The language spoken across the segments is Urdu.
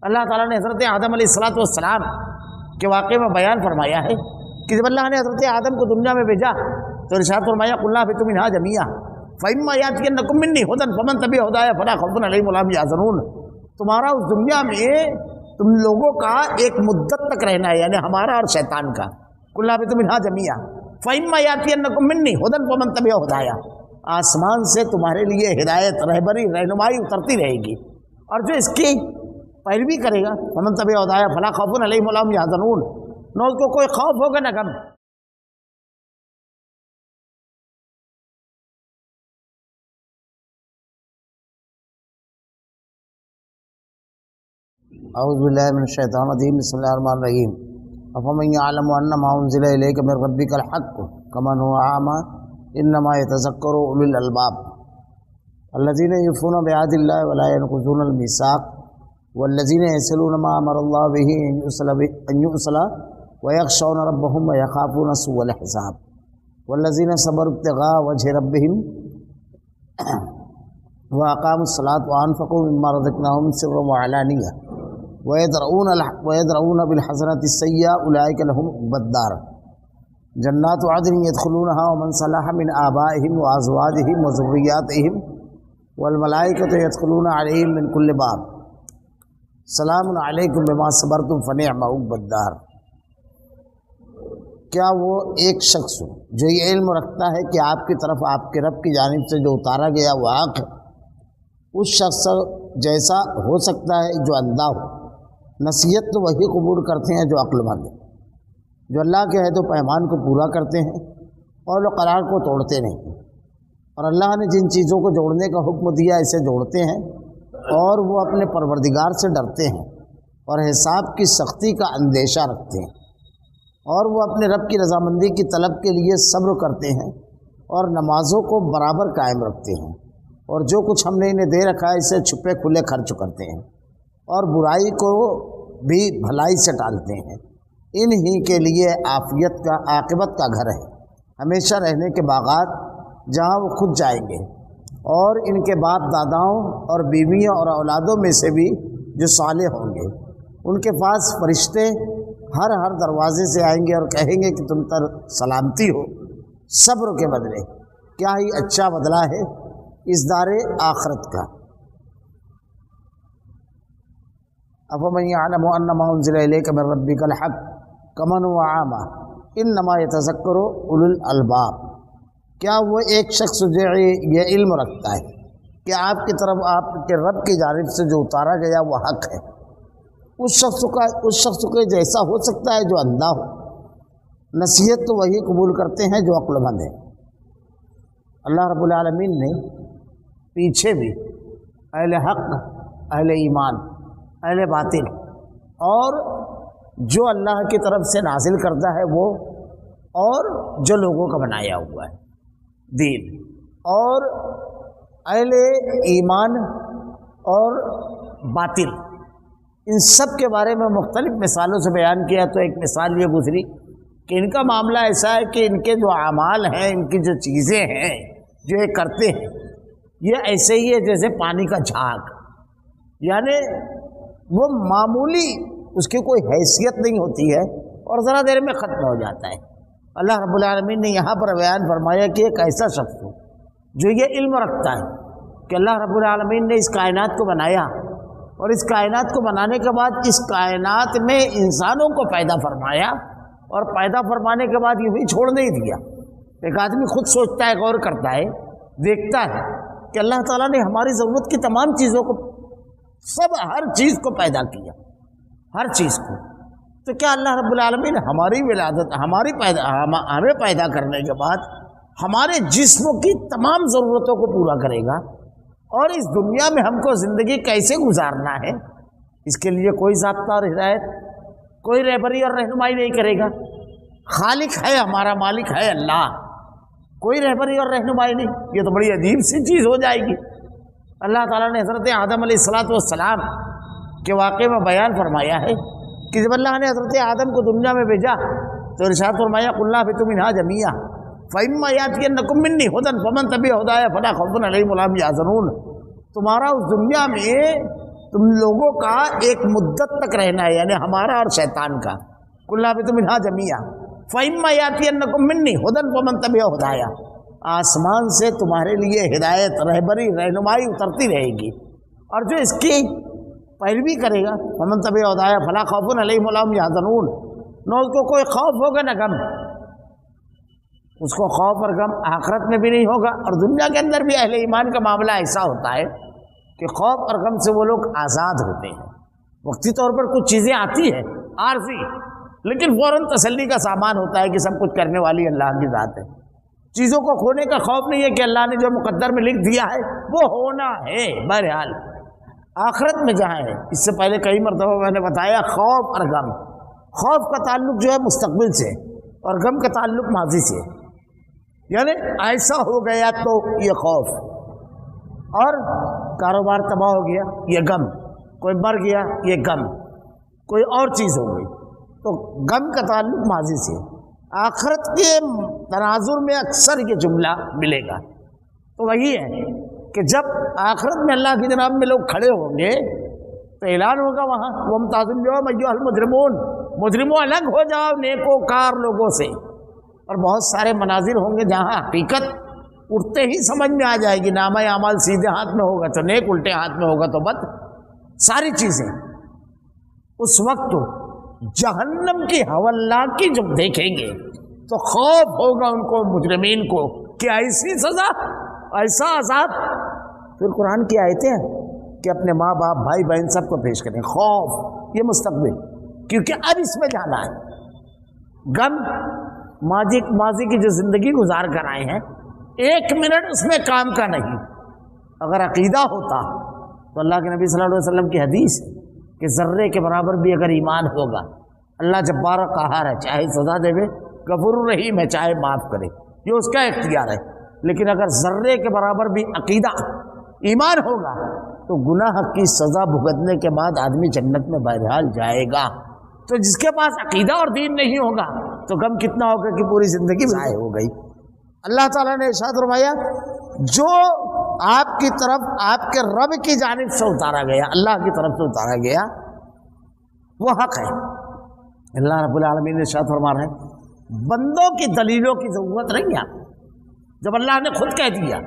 اللہ تعالیٰ نے حضرت آدم علیہ السلام کے واقعے میں بیان فرمایا ہے کہ جب اللہ نے حضرت آدم کو دنیا میں بھیجا تو ارشاد فرمایا قلنا اہبطوا منہا جمیعا فإما یأتینکم منی ھدی فمن تبع ھدایا فلا خوف علیہم ولا ھم یحزنون۔ تمہارا اس دنیا میں تم لوگوں کا ایک مدت تک رہنا ہے، یعنی ہمارا اور شیطان کا۔ قلنا اہبطوا منہا جمیعا فإما یأتینکم منی ھدی فمن تبع ھدایا، آسمان سے تمہارے لیے ہدایت، رہبری، رہنمائی اترتی رہے گی، اور جو اس کی پیروی کرے گا فمن تبع ھدایا فلا خوف علیہم ولا ھم یحزنون، نہ اس کو کوئی خوف ہوگا نہ غم۔ اعوذ باللہ من الشیطان الرجیم، بسم اللہ الرحمن الرحیم۔ افمن یعلم انما انزل الیک من ربک الحق کمن هو اعمی انما یتذکر اولو الالباب الذین یوفون بعہد اللہ ولا ینقضون المیثاق والذین یصلون ما امر اللہ به ان یوصل ویخشون ربهم ویخافون سوء الحساب والذین صبروا ابتغاء وجہ ربهم واقاموا الصلاة وانفقوا مما رزقناهم سرا وعلانیہ ويدرؤون بالحسنة السيئة أولئك لهم عقبى الدار جنات عدن يدخلونها ومن صلح من آبائهم وأزواجهم وذرياتهم والملائكة يدخلون عليهم من كل باب سلام علیکم بما صبرتم فنعم عقبى الدار۔ کیا وہ ایک شخص جو یہ علم رکھتا ہے کہ آپ کی طرف آپ کے رب کی جانب سے جو اتارا گیا وہ حق ہے، اس شخص جیسا ہو سکتا ہے جو اندھا ہو؟ نصیحت تو وہی قبول کرتے ہیں جو عقل مند ہیں، جو اللہ کے عہد و پیمان کو پورا کرتے ہیں اور وہ قرار کو توڑتے نہیں، اور اللہ نے جن چیزوں کو جوڑنے کا حکم دیا اسے جوڑتے ہیں، اور وہ اپنے پروردگار سے ڈرتے ہیں اور حساب کی سختی کا اندیشہ رکھتے ہیں، اور وہ اپنے رب کی رضامندی کی طلب کے لیے صبر کرتے ہیں اور نمازوں کو برابر قائم رکھتے ہیں، اور جو کچھ ہم نے انہیں دے رکھا ہے اسے چھپے کھلے خرچ کرتے ہیں، اور برائی کو بھی بھلائی سے ٹالتے ہیں۔ انہی کے لیے عافیت کا عاقبت کا گھر ہے، ہمیشہ رہنے کے باغات جہاں وہ خود جائیں گے، اور ان کے باپ داداؤں اور بیویوں اور اولادوں میں سے بھی جو صالح ہوں گے، ان کے پاس فرشتے ہر دروازے سے آئیں گے اور کہیں گے کہ تم پر سلامتی ہو، صبر کے بدلے کیا ہی اچھا بدلہ ہے اس دار آخرت کا۔ افمن یعلم انما انزل الیک من ربک الحق کمن هو اعمی انما یتذکر اولو الالباب۔ کیا وہ ایک شخص جو یہ علم رکھتا ہے کہ آپ کی طرف آپ کے رب کی جانب سے جو اتارا گیا وہ حق ہے، اس شخص کے جیسا ہو سکتا ہے جو اندھا ہو؟ نصیحت تو وہی قبول کرتے ہیں جو عقل مند ہیں۔ اللہ رب العالمین نے پیچھے بھی اہل حق، اہل ایمان، اہل باطل اور جو اللہ کی طرف سے نازل کرتا ہے وہ، اور جو لوگوں کا بنایا ہوا ہے دین، اور اہل ایمان اور باطل، ان سب کے بارے میں مختلف مثالوں سے بیان کیا۔ تو ایک مثال یہ گزری کہ ان کا معاملہ ایسا ہے کہ ان کے جو اعمال ہیں، ان کی جو چیزیں ہیں جو یہ کرتے ہیں، یہ ایسے ہی ہے جیسے پانی کا جھاگ، یعنی وہ معمولی، اس کی کوئی حیثیت نہیں ہوتی ہے اور ذرا دیر میں ختم ہو جاتا ہے۔ اللہ رب العالمین نے یہاں پر بیان فرمایا کہ ایک ایسا شخص ہو جو یہ علم رکھتا ہے کہ اللہ رب العالمین نے اس کائنات کو بنایا، اور اس کائنات کو بنانے کے بعد اس کائنات میں انسانوں کو پیدا فرمایا، اور پیدا فرمانے کے بعد یوں ہی چھوڑ نہیں دیا۔ ایک آدمی خود سوچتا ہے، غور کرتا ہے، دیکھتا ہے کہ اللہ تعالیٰ نے ہماری ضرورت کی تمام چیزوں کو، ہر چیز کو پیدا کیا، ہر چیز کو، تو کیا اللہ رب العالمین ہماری ولادت، ہمیں پیدا کرنے کے بعد ہمارے جسموں کی تمام ضرورتوں کو پورا کرے گا، اور اس دنیا میں ہم کو زندگی کیسے گزارنا ہے اس کے لیے کوئی ضابطہ اور ہدایت، کوئی رہبری اور رہنمائی نہیں کرے گا؟ خالق ہے، ہمارا مالک ہے اللہ، کوئی رہبری اور رہنمائی نہیں، یہ تو بڑی عجیب سی چیز ہو جائے گی۔ اللہ تعالیٰ نے حضرت آدم علیہ السلام کے واقعے میں بیان فرمایا ہے کہ جب اللہ نے حضرت آدم کو دنیا میں بھیجا تو ارشاد فرمایا قلنا اہبطوا منہا جمیعا فإما یأتینکم منی ھدی فمن تبع ھدایا فلا خوف علیہم ولا ھم یحزنون۔ تمہارا اس دنیا میں تم لوگوں کا ایک مدت تک رہنا ہے، یعنی ہمارا اور شیطان کا. کلنا بھی تم انہا جمیا فَإِمَّا يَأْتِيَنَّكُم مِّنِّي هُدًى فَمَن تَبِعَ هُدَايَ. آسمان سے تمہارے لیے ہدایت، رہبری، رہنمائی اترتی رہے گی، اور جو اس کی پیروی کرے گا فَمَن تَبِعَ هُدَايَ فَلَا خَوْفٌ عَلَيْهِمْ وَلَا هُمْ يَحْزَنُونَ. نہ اس کو کوئی خوف ہوگا نہ غم. اس کو خوف اور غم آخرت میں بھی نہیں ہوگا. اور دنیا کے اندر بھی اہل ایمان کا معاملہ ایسا ہوتا ہے کہ خوف اور غم سے وہ لوگ آزاد ہوتے ہیں. وقتی طور پر کچھ چیزیں آتی ہیں عارضی، لیکن فوراً تسلی کا سامان ہوتا ہے کہ سب کچھ کرنے والی اللہ کی ذات ہے. چیزوں کو کھونے کا خوف نہیں ہے کہ اللہ نے جو مقدر میں لکھ دیا ہے وہ ہونا ہے. بہرحال آخرت میں جہاں ہے، اس سے پہلے کئی مرتبہ میں نے بتایا خوف اور غم. خوف کا تعلق جو ہے مستقبل سے، اور غم کا تعلق ماضی سے. یعنی ایسا ہو گیا تو یہ خوف، اور کاروبار تباہ ہو گیا یہ غم، کوئی مر گیا یہ غم، کوئی اور چیز ہو گئی تو غم کا تعلق ماضی سے. آخرت کے تناظر میں اکثر یہ جملہ ملے گا. تو وہی ہے کہ جب آخرت میں اللہ کی جناب میں لوگ کھڑے ہوں گے تو اعلان ہوگا وہاں وَامْتَازُوا الْيَوْمَ أَيُّهَا الْمُجْرِمُونَ، مجرموں الگ ہو جاؤ نیکوکار لوگوں سے. اور بہت سارے مناظر ہوں گے جہاں حقیقت اٹھتے ہی سمجھ میں آ جائے گی. نامہ اعمال سیدھے ہاتھ میں ہوگا تو نیک، الٹے ہاتھ میں ہوگا تو بد. ساری چیزیں اس وقت جہنم کی حوالناکی جب دیکھیں گے تو خوف ہوگا ان کو، مجرمین کو، کہ ایسی سزا، ایسا عذاب. پھر قرآن کی آیتیں ہیں کہ اپنے ماں باپ، بھائی بہن سب کو پیش کریں. خوف یہ مستقبل، کیونکہ اب اس میں جانا ہے. غم ماضی کی جو زندگی گزار کر آئے ہیں، ایک منٹ اس میں کام کا نہیں. اگر عقیدہ ہوتا تو اللہ کے نبی صلی اللہ علیہ وسلم کی حدیث کہ ذرے کے برابر بھی اگر ایمان ہوگا، اللہ جبار و قہار ہے، چاہے سزا دے، غفور الرحیم ہے، چاہے معاف کرے، یہ اس کا اختیار ہے. لیکن اگر ذرے کے برابر بھی عقیدہ ایمان ہوگا تو گناہ کی سزا بھگتنے کے بعد آدمی جنت میں بہرحال جائے گا. تو جس کے پاس عقیدہ اور دین نہیں ہوگا تو غم کتنا ہوگا کہ پوری زندگی ضائع ہو گئی. اللہ تعالیٰ نے ارشاد فرمایا جو آپ کی طرف آپ کے رب کی جانب سے اتارا گیا، اللہ کی طرف سے اتارا گیا، وہ حق ہے. اللہ رب العالمین نے ارشاد فرما رہے ہیں بندوں کی دلیلوں کی ضرورت نہیں ہے. جب اللہ نے خود کہہ دیا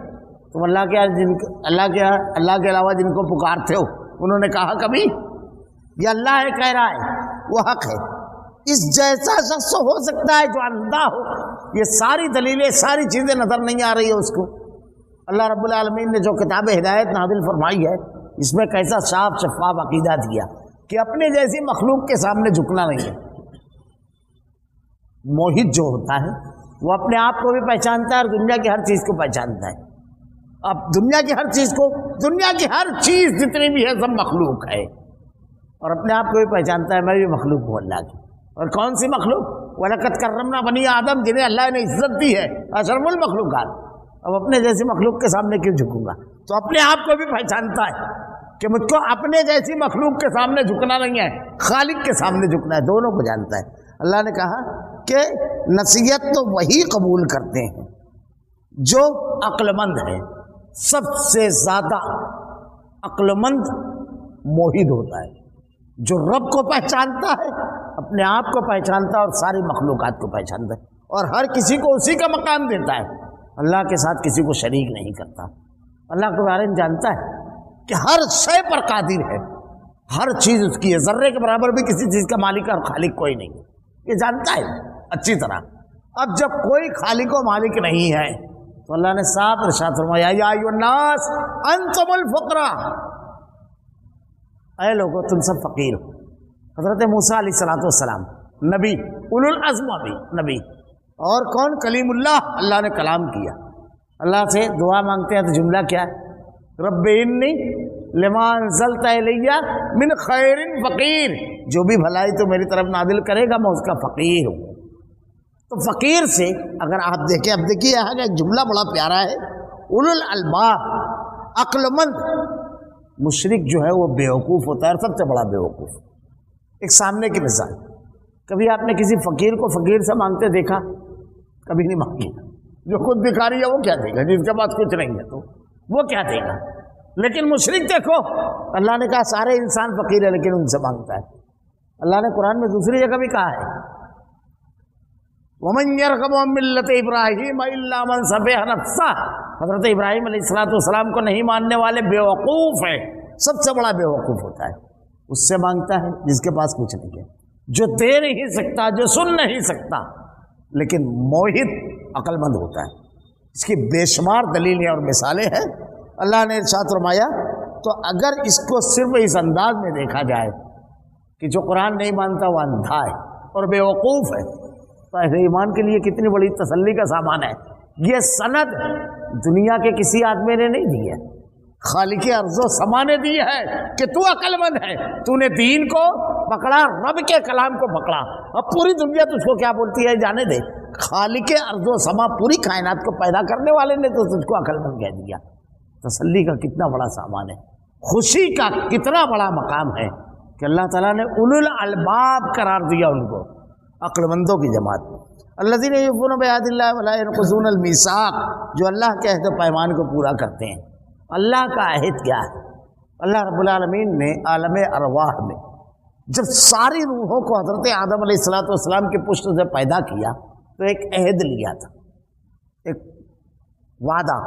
تو اللہ کے علاوہ جن کو پکارتے ہو انہوں نے کہا کبھی یہ اللہ ہے کہہ رہا ہے، وہ حق ہے. اس جیسا شخص ہو سکتا ہے جو اندھا ہو، یہ ساری دلیلیں، ساری چیزیں نظر نہیں آ رہی ہے اس کو. اللہ رب العالمین نے جو کتاب ہدایت نازل فرمائی ہے اس میں کیسا صاف شفاف عقیدہ دیا کہ اپنے جیسی مخلوق کے سامنے جھکنا نہیں ہے. موحد جو ہوتا ہے وہ اپنے آپ کو بھی پہچانتا ہے اور دنیا کی ہر چیز کو پہچانتا ہے. اب دنیا کی ہر چیز جتنی بھی ہے سب مخلوق ہے، اور اپنے آپ کو بھی پہچانتا ہے میں بھی مخلوق ہوں اللہ کی. اور کون سی مخلوق؟ وَلَقَدْ كَرَّمْنَا بَنِي آدم، جنہیں اللہ نے عزت دی ہے، اشرف المخلوقات. اب اپنے جیسی مخلوق کے سامنے کیوں جھکوں گا؟ تو اپنے آپ کو بھی پہچانتا ہے کہ مجھ کو اپنے جیسی مخلوق کے سامنے جھکنا نہیں ہے، خالق کے سامنے جھکنا ہے. دونوں کو جانتا ہے. اللہ نے کہا کہ نصیحت تو وہی قبول کرتے ہیں جو عقل مند ہے. سب سے زیادہ عقل مند موحد ہوتا ہے جو رب کو پہچانتا ہے، اپنے آپ کو پہچانتا ہے اور ساری مخلوقات کو پہچانتا ہے، اور ہر کسی کو اسی کا مقام دیتا ہے. اللہ کے ساتھ کسی کو شریک نہیں کرتا. اللہ کے بارے میں جانتا ہے کہ ہر شے پر قادر ہے، ہر چیز اس کی ہے، ذرے کے برابر بھی کسی چیز کا مالک اور خالق کوئی نہیں. یہ جانتا ہے اچھی طرح. اب جب کوئی خالق و مالک نہیں ہے تو اللہ نے صاف ارشاد فرمایا یا ایھا الناس انتم الفقراء، اے لوگو تم سب فقیر ہو. حضرت موسیٰ علیہ السلام نبی، اولو العزم بھی نبی، اور کون؟ کلیم اللہ. اللہ نے کلام کیا. اللہ سے دعا مانگتے ہیں تو جملہ کیا ہے؟ رب انی لما انزلت الی من خیر فقیر، جو بھی بھلائی تو میری طرف نازل کرے گا میں اس کا فقیر ہوں. تو فقیر سے اگر آپ دیکھیں، اب دیکھیے یہاں کا ایک جملہ بڑا پیارا ہے، اولو الالباب، عقل مند. مشرک جو ہے وہ بیوقوف ہوتا ہے، اور سب سے بڑا بیوقوف. ایک سامنے کی مثال، کبھی آپ نے کسی فقیر کو فقیر سے مانگتے دیکھا؟ کبھی نہیں مانگی. جو خود بھکاری ہے وہ کیا دے گا؟ جس کے پاس کچھ نہیں ہے تو وہ کیا دے گا؟ لیکن مشرک دیکھو، اللہ نے کہا سارے انسان فقیر ہے لیکن ان سے مانگتا ہے۔ اللہ نے قرآن میں دوسری جگہ بھی کہا ہے وَمَنْ يَرْغَبُ عَنْ مِلَّةِ إِبْرَاهِيمَ إِلَّا مَنْ سَفِهَ نَفْسَهُ۔ حضرت ابراہیم علیہ السلام کو نہیں ماننے والے بیوقوف ہیں، سب سے بڑا بیوقوف ہوتا ہے، اس سے مانگتا ہے جس کے پاس کچھ نہیں ہے، جو دے نہیں سکتا، جو سن نہیں سکتا، لیکن موحد عقل مند ہوتا ہے۔ اس کی بے شمار دلیلیں اور مثالیں ہیں۔ اللہ نے ارشاد فرمایا تو اگر اس کو صرف اس انداز میں دیکھا جائے کہ جو قرآن نہیں مانتا وہ اندھا ہے اور بیوقوف ہے، تو اہل ایمان کے لیے کتنی بڑی تسلی کا سامان ہے۔ یہ سند دنیا کے کسی آدمی نے نہیں دی ہے، خالق ارض و سما نے دی ہے کہ تو عقل مند ہے، تو نے دین کو پکڑا، رب کے کلام کو پکڑا۔ اب پوری دنیا تجھ کو کیا بولتی ہے جانے دے، خالق ارض و سما پوری کائنات کو پیدا کرنے والے نے تو تجھ کو عقل مند کہہ دیا۔ تسلی کا کتنا بڑا سامان ہے، خوشی کا کتنا بڑا مقام ہے کہ اللہ تعالیٰ نے اولو الالباب قرار دیا ان کو، عقل مندوں کی جماعت۔ الذین یوفون بعہد اللہ ولا ینقضون المیثاق، جو اللہ کے عہد و پیمان کو پورا کرتے ہیں۔ اللہ کا عہد کیا ہے؟ اللہ رب العالمین نے عالم ارواح میں جب ساری روحوں کو حضرت آدم علیہ السلام کی پشت سے پیدا کیا تو ایک عہد لیا تھا، ایک وعدہ۔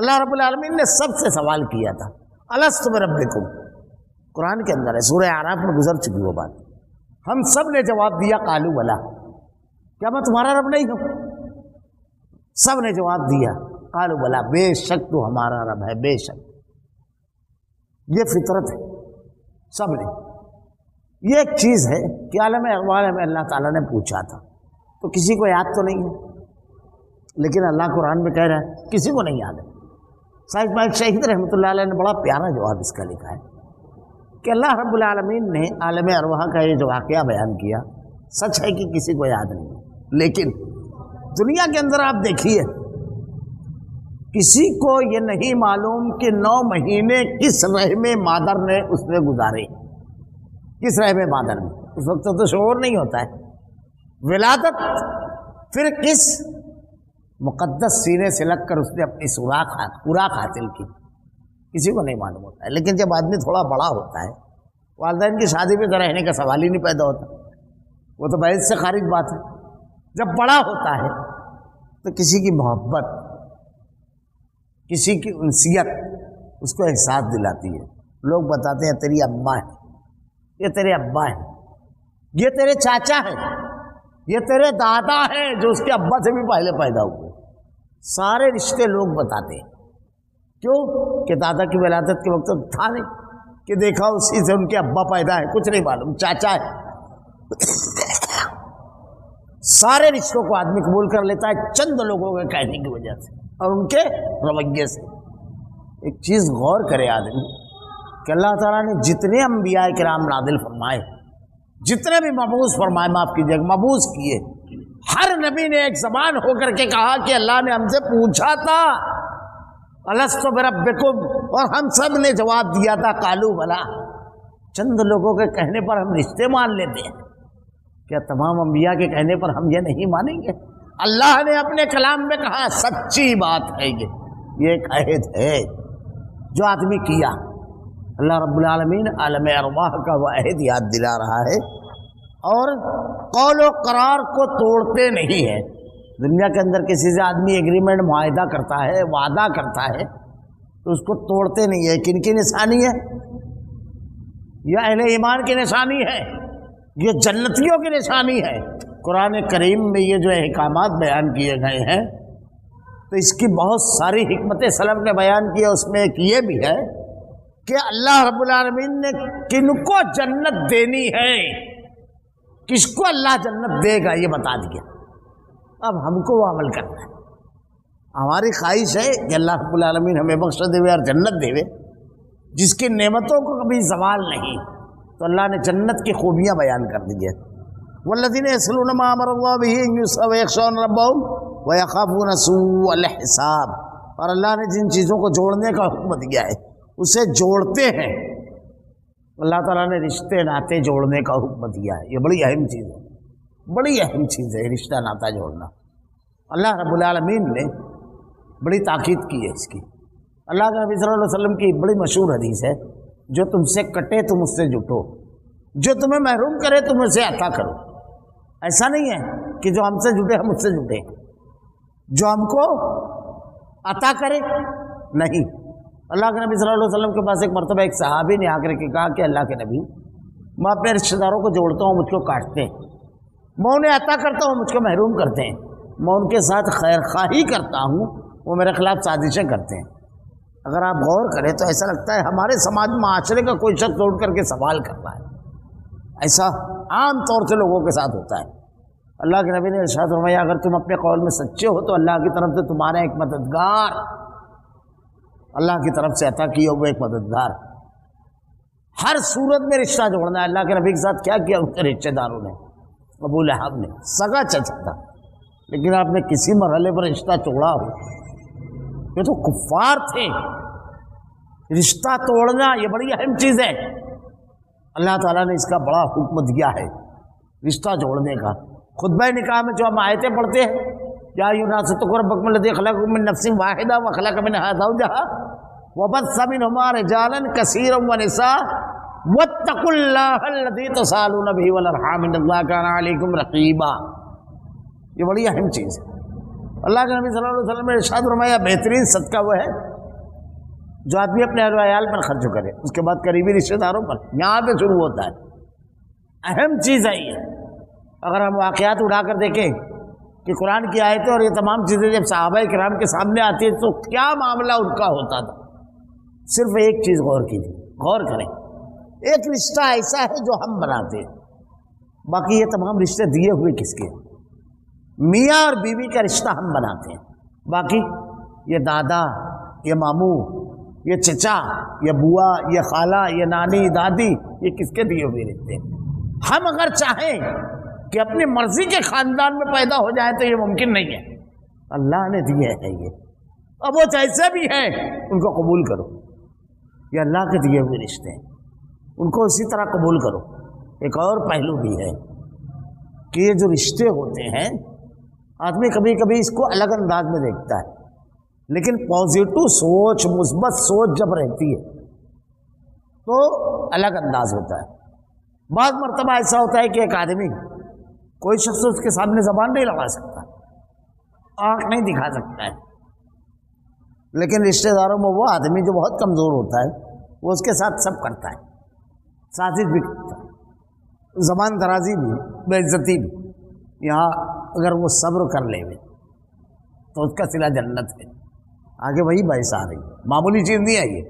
اللہ رب العالمین نے سب سے سوال کیا تھا الست بربکم، قرآن کے اندر ہے، سورہ اعراف میں گزر چکی وہ بات۔ ہم سب نے جواب دیا قالوا بلا، کیا میں تمہارا رب نہیں ہوں؟ سب نے جواب دیا قالوا بلا، بے شک تو ہمارا رب ہے، بے شک۔ یہ فطرت ہے سب نے۔ یہ ایک چیز ہے کہ عالم اقوال میں اللہ تعالیٰ نے پوچھا تھا تو کسی کو یاد تو نہیں ہے، لیکن اللہ قرآن میں کہہ رہا ہے کسی کو نہیں یاد ہے۔ صاحب مائک شہید رحمۃ اللہ علیہ نے بڑا پیارا جواب اس کا لکھا ہے کہ اللہ رب العالمین نے عالم ارواح کا یہ جو واقعہ بیان کیا، سچ ہے کہ کسی کو یاد نہیں، لیکن دنیا کے اندر آپ دیکھیے کسی کو یہ نہیں معلوم کہ 9 مہینے کس رحم مادر نے اس نے گزارے، کس رحم مادر میں، اس وقت تو شعور نہیں ہوتا ہے، ولادت پھر کس مقدس سینے سے لگ کر اس نے اپنی خوراک حاصل کی، کسی کو نہیں معلوم ہوتا ہے۔ لیکن جب آدمی تھوڑا بڑا ہوتا ہے، والدین کی شادی پہ تو رہنے کا سوال ہی نہیں پیدا ہوتا، وہ تو بحث سے خارج بات ہے۔ جب بڑا ہوتا ہے تو کسی کی محبت، کسی کی انسیت اس کو احساس دلاتی ہے۔ لوگ بتاتے ہیں تیری اماں ہے، یہ تیرے ابا ہیں، یہ تیرے چاچا ہیں، یہ تیرے دادا ہیں جو اس کے ابا سے بھی پہلے پیدا ہوئے۔ سارے رشتے لوگ بتاتے ہیں، کیوں کہ دادا کی ولادت کے وقت تھا نہیں کہ دیکھا اسی سے ان کے ابا پیدا ہے، کچھ نہیں معلوم، چاچا ہے۔ سارے رشتوں کو آدمی قبول کر لیتا ہے چند لوگوں کے کہنے کی وجہ سے اور ان کے رویے سے۔ ایک چیز غور کرے آدمی کہ اللہ تعالیٰ نے جتنے انبیاء کرام نازل فرمائے، جتنے بھی مبعوث فرمائے، معاف کیجیے مبعوث کیے، ہر نبی نے ایک زبان ہو کر کے کہا کہ اللہ نے ہم سے پوچھا تھا الست بربکم، اور ہم سب نے جواب دیا تھا قالوا بلا۔ چند لوگوں کے کہنے پر ہم رشتے مان لیتے ہیں، کیا تمام انبیاء کے کہنے پر ہم یہ نہیں مانیں گے؟ اللہ نے اپنے کلام میں کہا، سچی بات ہے، یہ ایک عہد ہے جو آدمی کیا۔ اللہ رب العالمین عالم ارواح کا وہ عہد یاد دلا رہا ہے، اور قول و قرار کو توڑتے نہیں ہیں۔ دنیا کے اندر کسی سے آدمی ایگریمنٹ معاہدہ کرتا ہے، وعدہ کرتا ہے، تو اس کو توڑتے نہیں ہے۔ کن کی نشانی ہے؟ یہ اہل ایمان کی نشانی ہے، یہ جنتیوں کی نشانی ہے۔ قرآن کریم میں یہ جو احکامات بیان کیے گئے ہیں تو اس کی بہت ساری حکمت سلف نے بیان کی ہے۔ اس میں ایک یہ بھی ہے کہ اللہ رب العالمین نے کن کو جنت دینی ہے، کس کو اللہ جنت دے گا یہ بتا دیا۔ اب ہم کو وہ عمل کرنا ہے۔ ہماری خواہش ہے کہ اللہ رب العالمین ہمیں بخش دے اور جنت دے، جس کی نعمتوں کو کبھی زوال نہیں۔ تو اللہ نے جنت کی خوبیاں بیان کر دی ہے۔ والذین یصلون ما امر اللہ بہ ان یوصلوا ویخشون ربهم ویخافون سوء الحساب، اور اللہ نے جن چیزوں کو جوڑنے کا حکم دیا ہے اسے جوڑتے ہیں۔ اللہ تعالیٰ نے رشتے ناطے جوڑنے کا حکم دیا ہے، یہ بڑی اہم چیز ہے، بڑی اہم چیز ہے رشتہ ناطہ جوڑنا۔ اللہ رب العالمین نے بڑی تاکید کی ہے اس کی اللہ کے نبی صلی اللہ علیہ وسلم کی بڑی مشہور حدیث ہے، جو تم سے کٹے تم اس سے جٹو، جو تمہیں محروم کرے تم اسے عطا کرو۔ ایسا نہیں ہے کہ جو ہم سے جٹے ہم اس سے جٹے، جو ہم کو عطا کرے نہیں۔ اللہ کے نبی صلی اللہ علیہ وسلم کے پاس ایک مرتبہ ایک صحابی نے آ کر کے کہا کہ اللہ کے نبی، میں اپنے رشتہ داروں کو جوڑتا ہوں، مجھ کو کاٹتے ہیں، میں انہیں عطا کرتا ہوں، مجھ کو محروم کرتے ہیں، میں ان کے ساتھ خیر خواہی کرتا ہوں، وہ میرے خلاف سازشیں کرتے ہیں۔ اگر آپ غور کریں تو ایسا لگتا ہے ہمارے سماج معاشرے کا کوئی شخص اٹھ کر کے سوال کر رہا ہے، ایسا عام طور سے لوگوں کے ساتھ ہوتا ہے۔ اللہ کے نبی نے ارشاد فرمایا اگر تم اپنے قول میں سچے ہو تو اللہ کی طرف سے تمہارا ایک مددگار، اللہ کی طرف سے عطا کیا وہ ایک مددگار، ہر صورت میں رشتہ جوڑنا ہے۔ اللہ کے نبی کے ساتھ کیا کیا ان کے رشتہ داروں نے؟ ابو لہب نے، سگا چچا تھا، لیکن آپ نے کسی مرحلے پر رشتہ توڑا ہو، یہ تو کفار تھے۔ رشتہ توڑنا یہ بڑی اہم چیز ہے، اللہ تعالیٰ نے اس کا بڑا حکم دیا ہے رشتہ جوڑنے کا۔ خطبہ نکاح میں جو ہم آیتیں پڑھتے ہیں، یا ایھا الناس اتقوا ربکم الذی خلقکم من نفس واحدہ وخلق منہا زوجہا وبث منہما رجالا کثیرا ونساء واتقوا اللہ الذی تساءلون بہ والارحام ان اللہ کان علیکم رقیبا، یہ بڑی اہم چیز ہے۔ اللہ کے نبی صلی اللہ علیہ وسلم نے ارشاد فرمایا بہترین صدقہ وہ ہے جو آدمی اپنے اہل و عیال پر خرچ کرے، اس کے بعد قریبی رشتہ داروں پر، یہاں پہ شروع ہوتا ہے۔ اہم چیز ہے یہ۔ اگر ہم واقعات اڑا کر دیکھیں کہ قرآن کی آیتیں اور یہ تمام چیزیں جب صحابہ کرام کے سامنے آتی ہیں تو کیا معاملہ ان کا ہوتا تھا، صرف ایک چیز غور کیجیے، غور کریں، ایک رشتہ ایسا ہے جو ہم بناتے ہیں، باقی یہ تمام رشتے دیے ہوئے کس کے؟ میاں اور بیوی کا رشتہ ہم بناتے ہیں، باقی یہ دادا، یہ ماموں، یہ چچا، یہ بوا، یہ خالہ، یہ نانی، دادی، یہ کس کے دیے ہوئے رشتے ہیں۔ ہم اگر چاہیں کہ اپنی مرضی کے خاندان میں پیدا ہو جائے تو یہ ممکن نہیں ہے، اللہ نے دیے ہیں یہ، اب وہ جیسے بھی ہیں ان کو قبول کرو، یہ اللہ کے دیے ہوئے رشتے ہیں، ان کو اسی طرح قبول کرو۔ ایک اور پہلو بھی ہے کہ یہ جو رشتے ہوتے ہیں آدمی کبھی کبھی اس کو الگ انداز میں دیکھتا ہے، لیکن پازیٹو سوچ، مثبت سوچ جب رہتی ہے تو الگ انداز ہوتا ہے۔ بعض مرتبہ ایسا ہوتا ہے کہ ایک آدمی، کوئی شخص اس کے سامنے زبان نہیں لگا سکتا، آنکھ نہیں دکھا سکتا ہے، لیکن رشتہ داروں میں وہ آدمی جو بہت کمزور ہوتا ہے وہ اس کے ساتھ سب کرتا ہے، سازش بھی کرتا ہے، زبان درازی بھی، بے عزتی بھی۔ یہاں اگر وہ صبر کر لے تو اس کا صلہ جنت ہے، آگے وہی بحث آ رہی ہے، معمولی چیز نہیں ہے یہ۔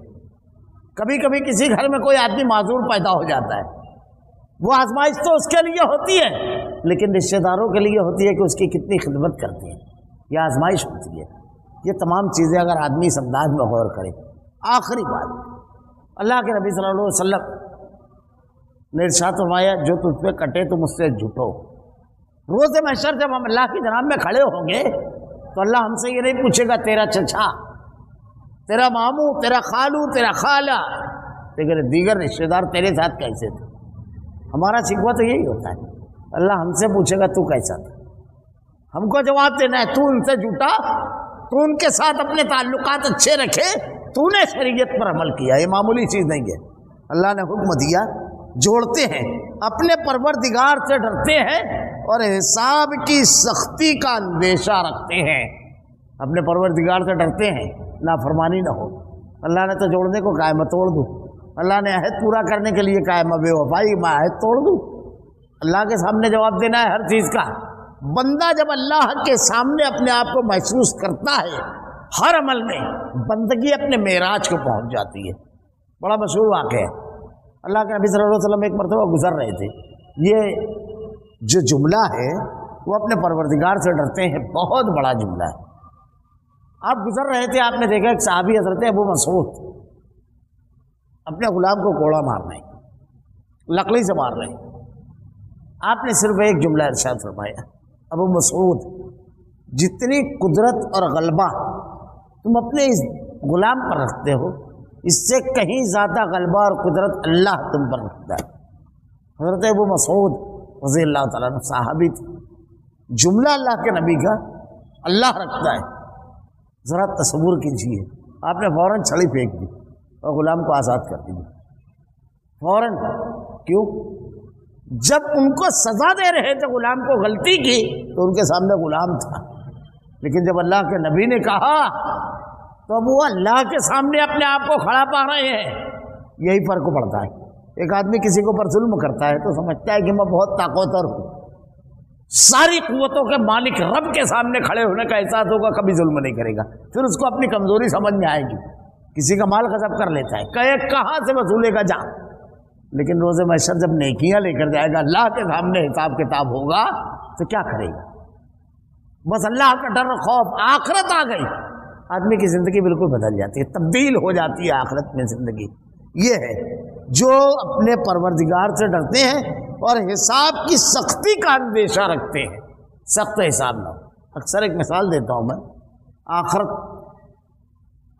کبھی کبھی کسی گھر میں کوئی آدمی معذور پیدا ہو جاتا ہے، وہ آزمائش تو اس کے لیے ہوتی ہے لیکن رشتہ داروں کے لیے ہوتی ہے کہ اس کی کتنی خدمت کرتے ہیں، یہ آزمائش ہوتی ہے۔ یہ تمام چیزیں اگر آدمی اس انداز میں غور کرے۔ آخری بات، اللہ کے نبی صلی اللہ علیہ وسلم نے ارشاد فرمایا جو تجھ پہ کٹے تم اس سے جھٹو۔ روز محشر جب ہم اللہ کی جناب میں کھڑے ہوں گے تو اللہ ہم سے یہ نہیں پوچھے گا تیرا چچا، تیرا ماموں، تیرا خالو، تیرا خالہ، لیکن دیگر رشتہ دار تیرے ساتھ کیسے تھے۔ ہمارا شکوہ تو یہی ہوتا ہے، اللہ ہم سے پوچھے گا تو کیسا تھا، ہم کو جواب دینا ہے تو ان سے جھوٹا، تو ان کے ساتھ اپنے تعلقات اچھے رکھے، تو نے شریعت پر عمل کیا، یہ معمولی چیز نہیں ہے۔ اللہ نے حکم دیا، جوڑتے ہیں، اپنے پروردگار سے ڈرتے ہیں اور حساب کی سختی کا اندیشہ رکھتے ہیں، اپنے پروردگار سے ڈرتے ہیں، نافرمانی نہ ہو۔ اللہ نے تو جوڑنے کو کہا ہے میں توڑ دوں، اللہ نے عہد پورا کرنے کے لیے کہا ہے میں بے وفائی میں عہد توڑ دوں۔ اللہ کے سامنے جواب دینا ہے ہر چیز کا۔ بندہ جب اللہ کے سامنے اپنے آپ کو محسوس کرتا ہے ہر عمل میں، بندگی اپنے معراج کو پہنچ جاتی ہے۔ بڑا مشہور واقعہ ہے، اللہ کے نبی صلی اللہ علیہ وسلم ایک مرتبہ گزر رہے تھے، یہ جو جملہ ہے وہ اپنے پروردگار سے ڈرتے ہیں، بہت بڑا جملہ ہے۔ آپ گزر رہے تھے، آپ نے دیکھا ایک صحابی حضرت ابو مسعود اپنے غلام کو کوڑا مار رہے ہیں، لکڑی سے مار رہے ہیں۔ آپ نے صرف ایک جملہ ارشاد فرمایا، ابو مسعود جتنی قدرت اور غلبہ تم اپنے اس غلام پر رکھتے ہو، اس سے کہیں زیادہ غلبہ اور قدرت اللہ تم پر رکھتا ہے۔ حضرت ابو مسعود رضی اللہ تعالیٰ عنہ صحابی تھے، جملہ اللہ کے نبی کا اللہ رکھتا ہے۔ ذرا تصور کیجیے، آپ نے فوراً چھڑی پھینک دی اور غلام کو آزاد کر دیا فوراً. کیوں؟ جب ان کو سزا دے رہے تھے غلام کو غلطی کی تو ان کے سامنے غلام تھا، لیکن جب اللہ کے نبی نے کہا تو اب وہ اللہ کے سامنے اپنے آپ کو کھڑا پا رہے ہیں. یہی فرق پڑتا ہے. ایک آدمی کسی کے اوپر ظلم کرتا ہے تو سمجھتا ہے کہ میں بہت طاقتور ہوں، ساری قوتوں کے مالک رب کے سامنے کھڑے ہونے کا احساس ہوگا، کبھی ظلم نہیں کرے گا. پھر اس کو اپنی کمزوری سمجھ میں آئے گی. کسی کا مال غصب کر لیتا ہے، کہاں سے وصولے گا جا. لیکن روز محشر جب نیکیاں لے کر جائے گا، اللہ کے سامنے حساب کتاب ہوگا تو کیا کرے گا؟ بس اللہ کا ڈر خوف. آخرت آ گئی، آدمی کی زندگی بالکل بدل جاتی ہے، تبدیل ہو جاتی ہے آخرت میں زندگی. یہ ہے جو اپنے پروردگار سے ڈرتے ہیں اور حساب کی سختی کا اندیشہ رکھتے ہیں. سخت حساب نہ. اکثر ایک مثال دیتا ہوں میں.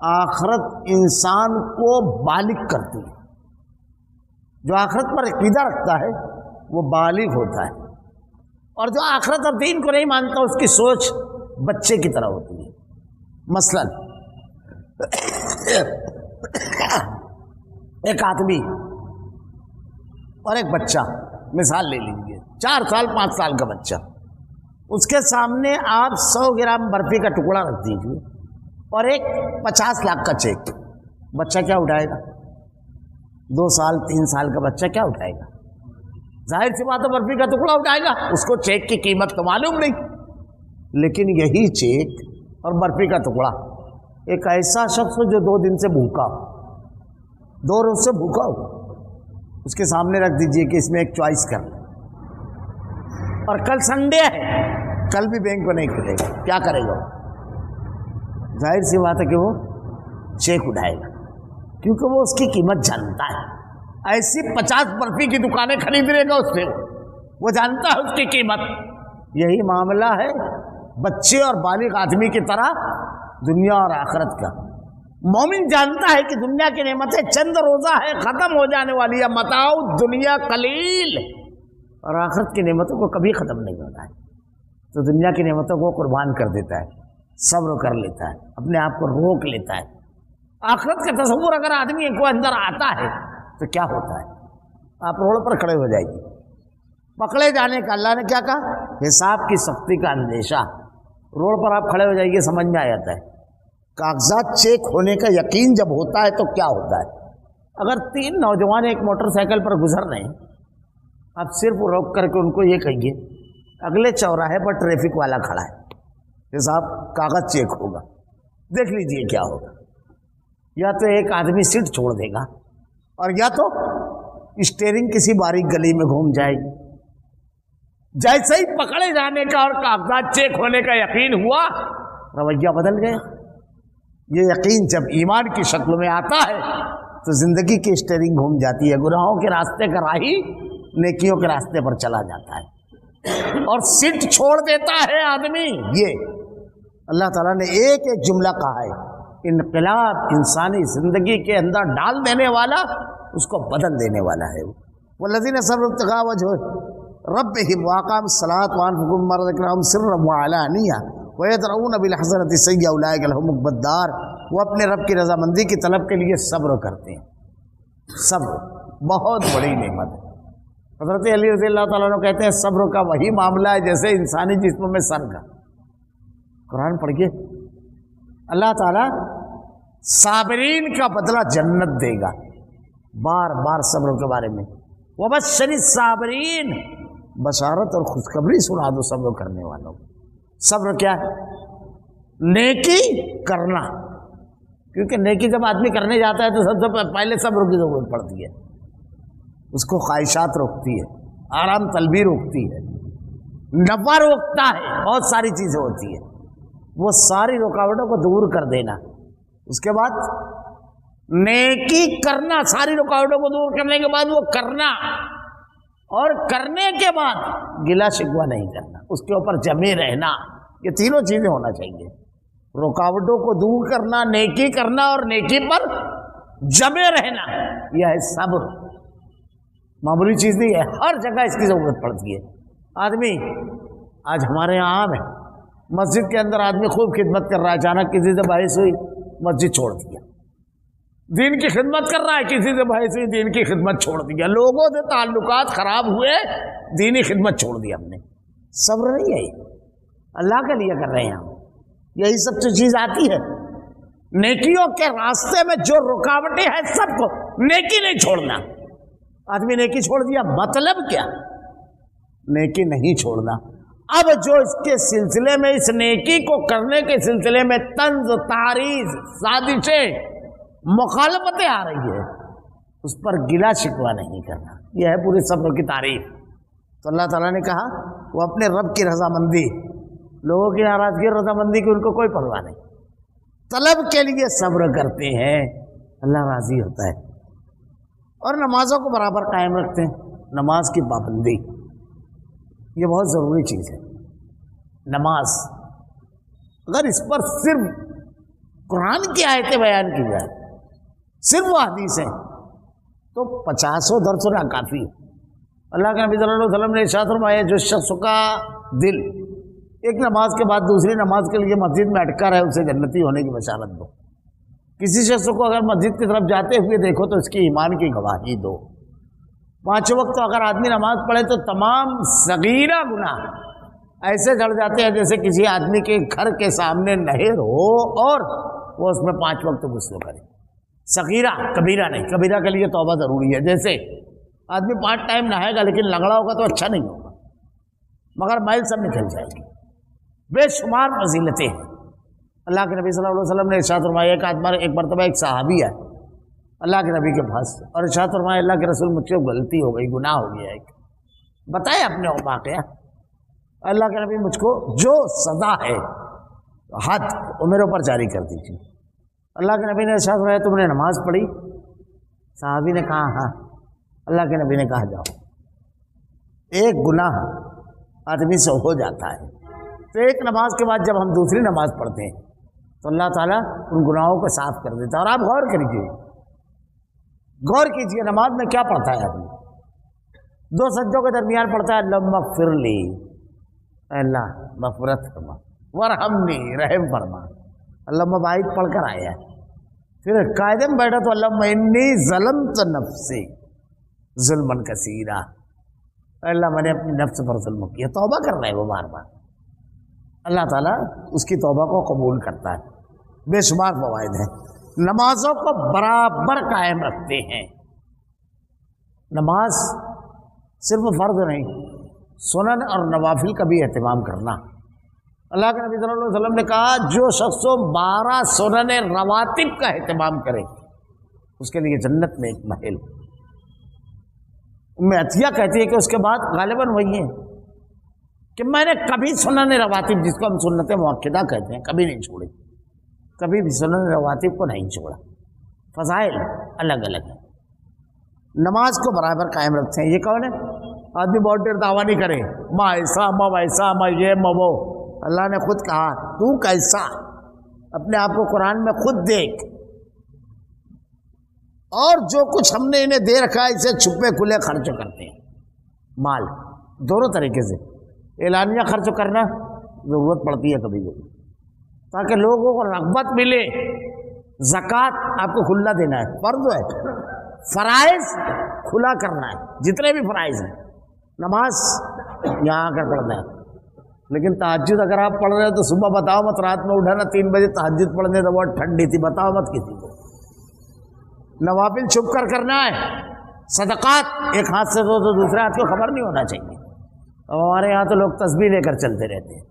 آخرت انسان کو بالغ کرتی ہے. جو آخرت پر عقیدہ رکھتا ہے وہ بالغ ہوتا ہے، اور جو آخرت اور دین کو نہیں مانتا اس کی سوچ بچے کی طرح ہوتی ہے. مثلا ایک آدمی اور ایک بچہ، مثال لے لیجیے 4 سال 5 سال کا بچہ، اس کے سامنے آپ 100 گرام برفی کا ٹکڑا رکھ دیجیے اور ایک 50 لاکھ کا چیک. بچہ کیا اٹھائے گا؟ 2 سال 3 سال کا بچہ کیا اٹھائے گا؟ ظاہر سی بات ہے برفی کا ٹکڑا اٹھائے گا. اس کو چیک کی قیمت تو معلوم نہیں. لیکن یہی چیک اور برفی کا ٹکڑا ایک ایسا شخص جو 2 دن سے بھوکا ہو، 2 روز سے بھوکا ہو، اس کے سامنے رکھ دیجئے کہ اس میں ایک چوائس کر لیں، اور کل سنڈے ہے، کل بھی بینک کو نہیں کھلے گا. کیا کرے گا؟ ظاہر سی بات ہے کہ وہ چیک اٹھائے گا، کیونکہ وہ اس کی قیمت جانتا ہے. ایسی 50 برفی کی دکانیں خرید لے گا اس سے، وہ جانتا ہے اس کی قیمت. یہی معاملہ ہے بچے اور بالغ آدمی کی طرح دنیا اور آخرت کا. مومن جانتا ہے کہ دنیا کی نعمتیں چند روزہ ہے، ختم ہو جانے والی ہے. متاع دنیا قلیل، اور آخرت کی نعمتوں کو کبھی ختم نہیں ہوتا ہے. تو دنیا کی نعمتوں کو قربان کر دیتا ہے، صبر کر لیتا ہے، اپنے آپ کو روک لیتا ہے. آخرت کا تصور اگر آدمی کو اندر آتا ہے تو کیا ہوتا ہے؟ آپ روڈ پر کھڑے ہو جائے گی، پکڑے جانے کا اللہ نے کیا کہا؟ حساب کی سختی کا اندیشہ. روڈ پر آپ کھڑے ہو جائیے، سمجھ میں آ جاتا ہے. کاغذات چیک ہونے کا یقین جب ہوتا ہے تو کیا ہوتا ہے؟ اگر 3 نوجوان ایک موٹر سائیکل پر گزر رہے ہیں، آپ صرف روک کر کے ان کو یہ کہیے اگلے چوراہے پر ٹریفک والا کھڑا ہے، حساب کاغذ چیک ہوگا، دیکھ لیجئے کیا ہوگا. یا تو ایک آدمی سیٹ چھوڑ دے گا، اور یا تو اسٹیئرنگ کسی باریک گلی میں گھوم جائے گی. جیسے ہی پکڑے جانے کا اور کاغذات چیک ہونے کا یقین ہوا، رویہ بدل گیا. یہ یقین جب ایمان کی شکل میں آتا ہے تو زندگی کی اسٹیئرنگ گھوم جاتی ہے. گناہوں کے راستے کا راہی نیکیوں کے راستے پر چلا جاتا ہے، اور سیٹ چھوڑ دیتا ہے آدمی. یہ اللہ تعالیٰ نے ایک ایک جملہ کہا ہے. انقلاب انسانی زندگی کے اندر ڈال دینے والا، اس کو بدل دینے والا ہے. والذین صبروا ابتغاء وجہ ربهم واقاموا الصلاة وانفقوا مما رزقناهم سرا وعلانیہ وَيَدْرَؤُونَ بِالْحَسَنَةِ السَّيِّئَةَ أُولَٰئِكَ لَهُمُ عُقْبَى الدَّارِ. وہ اپنے رب کی رضامندی کی طلب کے لیے صبر کرتے ہیں. صبر بہت بڑی نعمت ہے. حضرت علی رضی اللہ تعالیٰ عنہ کہتے ہیں صبر کا وہی معاملہ ہے جیسے انسانی جسم میں سر کا. قرآن پڑھیے، اللہ تعالیٰ صابرین کا بدلہ جنت دے گا. بار بار صبر کے بارے میں وَبَشِّرِ الصَّابِرِينَ، بشارت اور خوشخبری سنا دو صبر کرنے والوں کو. صبر کیا ہے؟ نیکی کرنا. کیونکہ نیکی جب آدمی کرنے جاتا ہے تو سب سے پہلے صبر کی ضرورت پڑتی ہے. اس کو خواہشات روکتی ہے، آرام طلبی روکتی ہے، نفع روکتا ہے، بہت ساری چیزیں ہوتی ہیں. وہ ساری رکاوٹوں کو دور کر دینا. اس کے بعد نیکی کرنا، ساری رکاوٹوں کو دور کرنے کے بعد وہ کرنا، اور کرنے کے بعد گلا شکوہ نہیں کرنا، اس کے اوپر جمے رہنا. یہ تینوں چیزیں ہونا چاہیے. رکاوٹوں کو دور کرنا، نیکی کرنا، اور نیکی پر جمے رہنا. یہ ہے صبر. معمولی چیز نہیں ہے، ہر جگہ اس کی ضرورت پڑتی ہے. آدمی آج ہمارے یہاں عام ہے، مسجد کے اندر آدمی خوب خدمت کر رہا ہے، اچانک کسی سے بحث ہوئی مسجد چھوڑ دیا، دین کی خدمت کر رہا ہے، کسی سے بھائی سے دین کی خدمت چھوڑ دیا، لوگوں سے تعلقات خراب ہوئے، دینی خدمت چھوڑ دی ہم نے۔ صبر نہیں ہے، اللہ کے لیے کر رہے ہیں ہم، یہی سب جو چیز آتی ہے۔ نیکیوں کے راستے میں جو رکاوٹیں ہیں سب کو، نیکی نہیں چھوڑنا۔ آدمی نیکی چھوڑ دیا، مطلب کیا؟ نیکی نہیں چھوڑنا۔ اب جو اس کے سلسلے میں، اس نیکی کو کرنے کے سلسلے میں طنز، تعریض، سازشیں، مخالفتیں آ رہی ہے، اس پر گلا شکوہ نہیں کرنا، یہ ہے پورے صبر کی تعریف۔ تو اللہ تعالیٰ نے کہا وہ اپنے رب کی رضامندی، لوگوں کی ناراضگی اور رضامندی کی ان کو کوئی پرواہ نہیں، طلب کے لیے صبر کرتے ہیں، اللہ راضی ہوتا ہے۔ اور نمازوں کو برابر قائم رکھتے ہیں، نماز کی پابندی یہ بہت ضروری چیز ہے۔ نماز اگر اس پر صرف قرآن کی آیتیں بیان کی جائے، صرف وہ حدیث ہیں، تو 50 درس ناکافی ہے۔ اللہ کے نبی صلی اللہ علیہ وسلم نے ارشاد فرمایا جو شخص کا دل ایک نماز کے بعد دوسری نماز کے لیے مسجد میں اٹکا رہے اسے جنتی ہونے کی بشارت دو۔ کسی شخص کو اگر مسجد کی طرف جاتے ہوئے دیکھو تو اس کی ایمان کی گواہی دو۔ 5 وقت اگر آدمی نماز پڑھے تو تمام صغیرہ گناہ ایسے جڑ جاتے ہیں جیسے کسی آدمی کے گھر کے سامنے نہر ہو اور وہ اس میں 5 وقت غسل کرے۔ صغیرہ، کبیرہ نہیں، کبیرہ کے لیے توبہ ضروری ہے۔ جیسے آدمی 5 ٹائم نہائے گا لیکن لنگڑا ہوگا تو اچھا نہیں ہوگا، مگر میل سب نکل جائے گی۔ بے شمار فضیلتیں ہیں۔ اللہ کے نبی صلی اللہ علیہ وسلم نے ارشاد فرمایا ایک مرتبہ ایک صحابی ہے اللہ کے نبی کے پاس اور ارشاد فرمایا اللہ کے رسول مجھ سے غلطی ہو گئی، گناہ ہو گیا، ایک بتائے اپنے واقعہ۔ اللہ کے نبی مجھ کو جو سزا ہے حد وہ میرے اوپر جاری کر دیجیے۔ اللہ کے نبی نے ارشاد فرمایا تم نے نماز پڑھی؟ صحابی نے کہا ہاں۔ اللہ کے نبی نے کہا جاؤ، ایک گناہ آدمی سے ہو جاتا ہے تو ایک نماز کے بعد جب ہم دوسری نماز پڑھتے ہیں تو اللہ تعالیٰ ان گناہوں کو صاف کر دیتا ہے۔ اور آپ غور کیجیے نماز میں کیا پڑھتا ہے آدمی؟ 2 سجدوں کے درمیان پڑھتا ہے اللہم اغفر لی، اللہ مغفرت فرما، ورحمنی، رحم فرما، اللہم باعث پڑھ کر آیا ہے۔ پھر قاعدے میں بیٹھا تو اللہم انی ظلمت نفسی ظلمن کثیرا، اللہ میں نے اپنی نفس پر ظلم کیا، توبہ کر رہا ہے وہ بار بار۔ اللہ تعالیٰ اس کی توبہ کو قبول کرتا ہے۔ بے شمار فوائد ہیں۔ نمازوں کو برابر قائم رکھتے ہیں۔ نماز صرف فرض نہیں، سنن اور نوافل کا بھی اہتمام کرنا۔ اللہ کے نبی صلی اللہ علیہ وسلم نے کہا جو شخص 12 سنن رواتب کا اہتمام کرے اس کے لیے جنت میں ایک محل۔ عطیہ کہتی ہے کہ اس کے بعد غالباً وہی ہے کہ میں نے کبھی سنن رواتب، جس کو ہم سنت مؤکدہ کہتے ہیں، کبھی نہیں چھوڑی، کبھی بھی سنن رواتب کو نہیں چھوڑا۔ فضائل الگ الگ ہیں۔ نماز کو برابر قائم رکھتے ہیں۔ یہ کون ہے؟ آدمی بہت دیر دعویٰ نہیں کرے ماں ایسا ماں ویسا ماں یہ ماں وہ۔ اللہ نے خود کہا تو کیسا، اپنے آپ کو قرآن میں خود دیکھ۔ اور جو کچھ ہم نے انہیں دے رکھا ہے اسے چھپے کھلے خرچ کرتے ہیں۔ مال دونوں طریقے سے، اعلانیہ خرچ کرنا ضرورت پڑتی ہے کبھی کبھی تاکہ لوگوں کو رغبت ملے۔ زکوٰۃ آپ کو کھلا دینا ہے، فرض ہے۔ فرائض کھلا کرنا ہے، جتنے بھی فرائض ہیں۔ نماز یہاں آ کر پڑھنا ہے، لیکن تہجد اگر آپ پڑھ رہے ہو تو صبح بتاؤ مت، رات میں اٹھانا 3 بجے تہجد پڑھنے تو بہت ٹھنڈی تھی، بتاؤ مت کسی کو۔ نوافل چھپ کر کرنا ہے۔ صدقات ایک ہاتھ سے دو تو دوسرے ہاتھ کو خبر نہیں ہونا چاہیے۔ اب ہمارے یہاں تو لوگ تسبیح لے کر چلتے رہتے ہیں،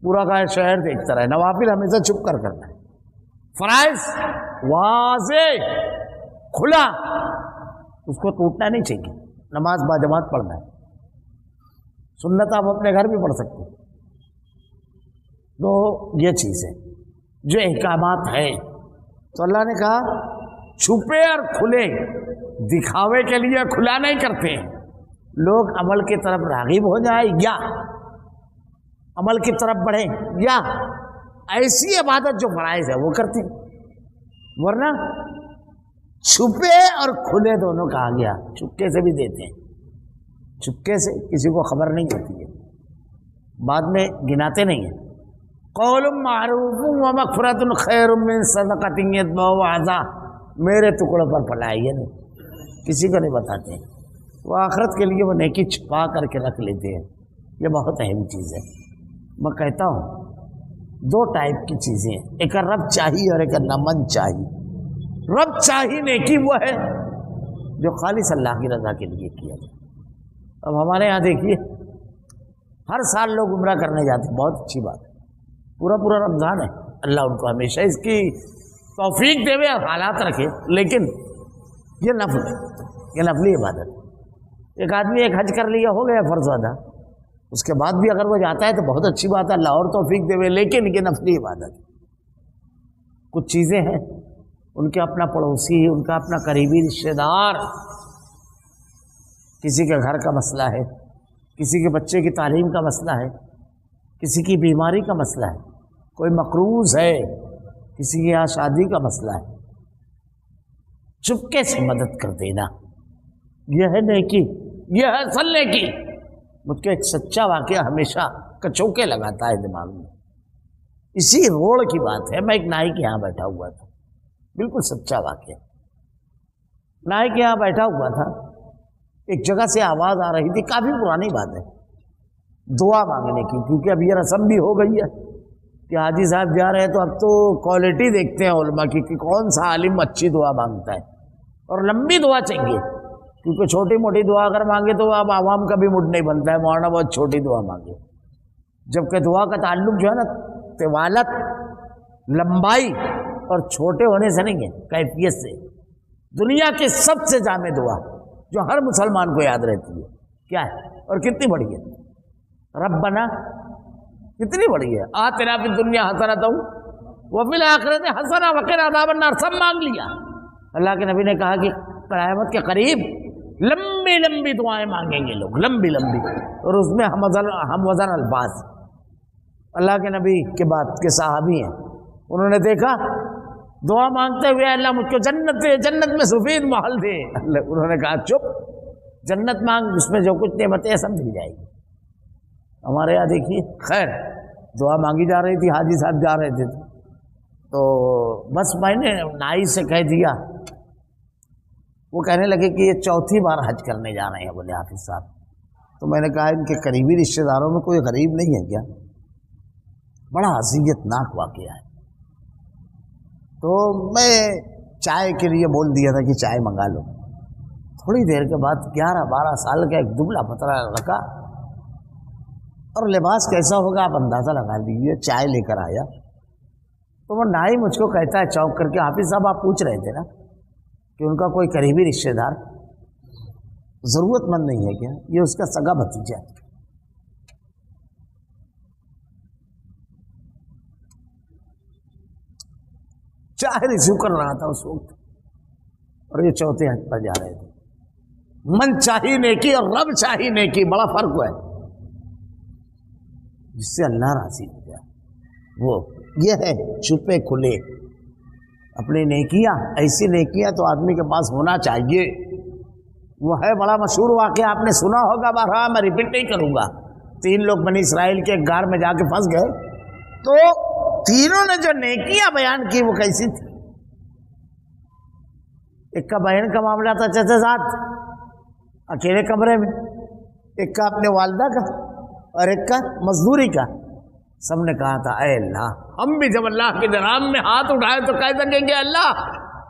پورا کا شہر دیکھتا رہے۔ نوافل ہمیشہ چھپ کر کرنا ہے۔ فرائض واضح کھلا، اس کو ٹوٹنا نہیں چاہیے۔ نماز باجماعت پڑھنا ہے۔ سنت آپ اپنے گھر بھی پڑھ سکتے ہیں۔ تو یہ چیز ہے جو احکامات ہیں۔ تو اللہ نے کہا چھپے اور کھلے، دکھاوے کے لیے کھلا نہیں کرتے ہیں۔ لوگ عمل کی طرف راغب ہو جائیں یا عمل کی طرف بڑھیں، یا ایسی عبادت جو فرائض ہے وہ کرتے ہیں۔ ورنہ چھپے اور کھلے دونوں کہا گیا، چھپکے سے بھی دیتے ہیں، چھپکے سے کسی کو خبر نہیں ہوتی ہے، بعد میں گناتے نہیں ہیں۔ قول معروف و مغفرۃ خیر من صدقۃ یتبعها اذی، میرے ٹکڑوں پر پڑا ہے، یہ نہیں کسی کو نہیں بتاتے، وہ آخرت کے لیے وہ نیکی چھپا کر کے رکھ لیتے ہیں۔ یہ بہت اہم چیز ہے۔ میں کہتا ہوں دو ٹائپ کی چیزیں ہیں، ایک رب چاہی اور ایک نمن چاہی۔ رب چاہی نیکی وہ ہے جو خالص اللہ کی رضا کے لیے کیا جائے۔ اب ہمارے یہاں دیکھیے ہر سال لوگ عمرہ کرنے جاتے ہیں، بہت اچھی بات ہے، پورا رمضان ہے، اللہ ان کو ہمیشہ اس کی توفیق دے اور حالات رکھے، لیکن یہ نفل ہے، یہ نفلی عبادت۔ ایک آدمی ایک حج کر لیا، ہو گیا فرض ادا، اس کے بعد بھی اگر وہ جاتا ہے تو بہت اچھی بات ہے، اللہ اور توفیق دے، لیکن یہ نفلی عبادت۔ کچھ چیزیں ہیں ان کے اپنا پڑوسی، ان کا اپنا قریبی رشتہ دار، کسی کے گھر کا مسئلہ ہے، کسی کے بچے کی تعلیم کا مسئلہ ہے، کسی کی بیماری کا مسئلہ ہے، کوئی مقروض ہے، کسی کے یہاں شادی کا مسئلہ ہے، چپکے سے مدد کر دینا، یہ ہے نیکی، یہ ہے اصل نیکی۔ مجھ کو ایک سچا واقعہ ہمیشہ کچوکے لگاتا ہے دماغ میں، اسی روڑ کی بات ہے۔ میں ایک نائی کے یہاں بیٹھا ہوا تھا، بالکل سچا واقعہ، نائی کے یہاں بیٹھا ہوا تھا، ایک جگہ سے آواز آ رہی تھی، کافی پرانی بات ہے، دعا مانگنے کی، کیونکہ اب یہ رسم بھی ہو گئی ہے کہ حاجی صاحب جا رہے ہیں تو اب تو کوالٹی دیکھتے ہیں علماء کی کہ کون سا عالم اچھی دعا مانگتا ہے، اور لمبی دعا چاہیے، کیونکہ چھوٹی موٹی دعا اگر مانگے تو اب عوام کا بھی موڈ نہیں بنتا ہے، مولانا بہت چھوٹی دعا مانگے، جبکہ دعا کا تعلق جو ہے نا طوالت، لمبائی اور چھوٹے ہونے سے نہیں ہے، کیفیت سے۔ دنیا کی سب سے جامع دعا جو ہر مسلمان کو یاد رہتی ہے کیا ہے اور کتنی بڑی ہے؟ ربنا، کتنی بڑی ہے، آتنا فی الدنیا حسنۃ وفی الآخرۃ حسنۃ وقنا عذاب النار، سب مانگ لیا۔ اللہ کے نبی نے کہا کہ قیامت کے قریب لمبی لمبی دعائیں مانگیں گے لوگ، لمبی لمبی، اور اس میں ہم وزن الفاظ۔ اللہ کے نبی کے بعد کے صحابی ہیں، انہوں نے دیکھا دعا مانگتے ہوئے اللہ مجھ کو جنت دے، جنت میں سفید محل دے، انہوں نے کہا چپ، جنت مانگ، اس میں جو کچھ نعمتیں سب مل جائے گی۔ ہمارے یہاں دیکھیے، خیر دعا مانگی جا رہی تھی، حاجی صاحب جا رہے تھے، تو بس میں نے نائی سے کہہ دیا، وہ کہنے لگے کہ یہ چوتھی بار حج کرنے جا رہے ہیں، بولے حافظ صاحب۔ تو میں نے کہا ان کے قریبی رشتہ داروں میں کوئی غریب نہیں ہے کیا؟ بڑا اذیت ناک واقعہ ہے۔ تو میں چائے کے لیے بول دیا تھا کہ چائے منگا لو، تھوڑی دیر کے بعد 11-12 سال کا ایک دبلا پتلا لڑکا، اور لباس کیسا ہوگا آپ اندازہ لگا لیجیے، چائے لے کر آیا، تو وہ نائی مجھ کو کہتا ہے چونک کر کے، حافظ صاحب آپ پوچھ رہے تھے نا کہ ان کا کوئی قریبی رشتہ دار ضرورت مند نہیں ہے کیا؟ یہ اس کا سگا بھتیجا ہے۔ چائے ریسیو کر رہا تھا اس وقت، اور یہ چوتھے حج پر جا رہے تھے۔ من چاہی نیکی اور رب چاہی نیکی، بڑا فرق ہے، جس سے اللہ راضی ہو جائے وہ یہ ہے چھپے کھلے اپنی نیکیاں، ایسی نیکیاں تو آدمی کے پاس ہونا چاہیے۔ وہ ہے بڑا مشہور واقعہ، آپ نے سنا ہوگا، بارہا میں ریپیٹ نہیں کروں گا۔ 3 لوگ بنی اسرائیل کے ایک غار میں جا کے پھنس گئے، تو تینوں نے جو نیکیاں بیان کی وہ کیسی تھی؟ ایک کا بہن کا معاملہ تھا چچا ساتھ اکیلے کمرے میں، ایک کا اپنے والدہ کا، اور ایک کا مزدوری کا۔ سب نے کہا تھا اے اللہ، ہم بھی جب اللہ کے جناب میں ہاتھ اٹھائے تو کہہ سکیں گے اللہ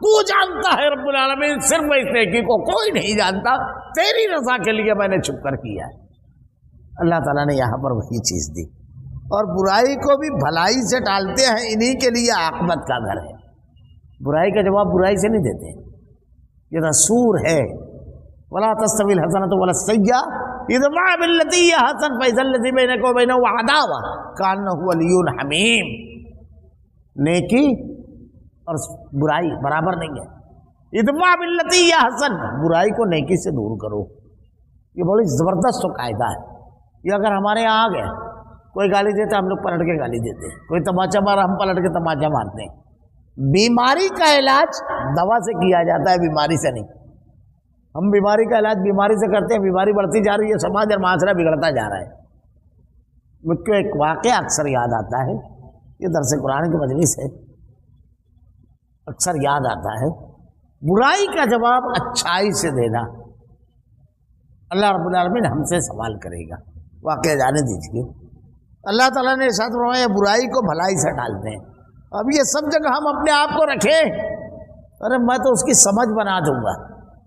تو جانتا ہے رب العالمین، صرف اس نیکی کو کوئی نہیں جانتا، تیری رضا کے لیے میں نے چھپ کر کیا ہے۔ اللہ تعالیٰ نے یہاں پر وہی چیز دی، اور برائی کو بھی بھلائی سے ٹالتے ہیں، انہی کے لیے عاقبت کا گھر ہے۔ برائی کا جواب برائی سے نہیں دیتے، یہ رسول ہے، ولا تستوی الحسنۃ ولا السیئۃ ادفع بالتی ہی احسن فاذا الذی بینک وبینہ عداوۃ کانہ ولی حمیم۔ نیکی اور برائی برابر نہیں ہے۔ ادفع بالتی ہی احسن، برائی کو نیکی سے دور کرو، یہ بڑی زبردست قاعدہ ہے۔ یہ اگر ہمارے یہاں آ گئے، کوئی گالی دیتا ہم لوگ پلٹ کے گالی دیتے ہیں، کوئی تماچا مارا ہم پلٹ کے تماچا مارتے ہیں۔ بیماری کا علاج دوا سے کیا جاتا ہے، بیماری سے نہیں۔ ہم بیماری کا علاج بیماری سے کرتے ہیں، بیماری بڑھتی جا رہی ہے، سماج اور معاشرہ بگڑتا جا رہا ہے۔ مجھ کو ایک واقعہ اکثر یاد آتا ہے، یہ درس قرآن کی مجلس ہے، اکثر یاد آتا ہے، برائی کا جواب اچھائی سے دینا اللہ رب العالمین ہم سے سوال کرے گا۔ واقعہ جانے دیجیے، اللہ تعالیٰ نے ارشاد فرمایا برائی کو بھلائی سے ڈالتے ہیں۔ اب یہ سب جگہ ہم اپنے آپ کو رکھیں، ارے میں تو اس کی سمجھ بنا دوں گا،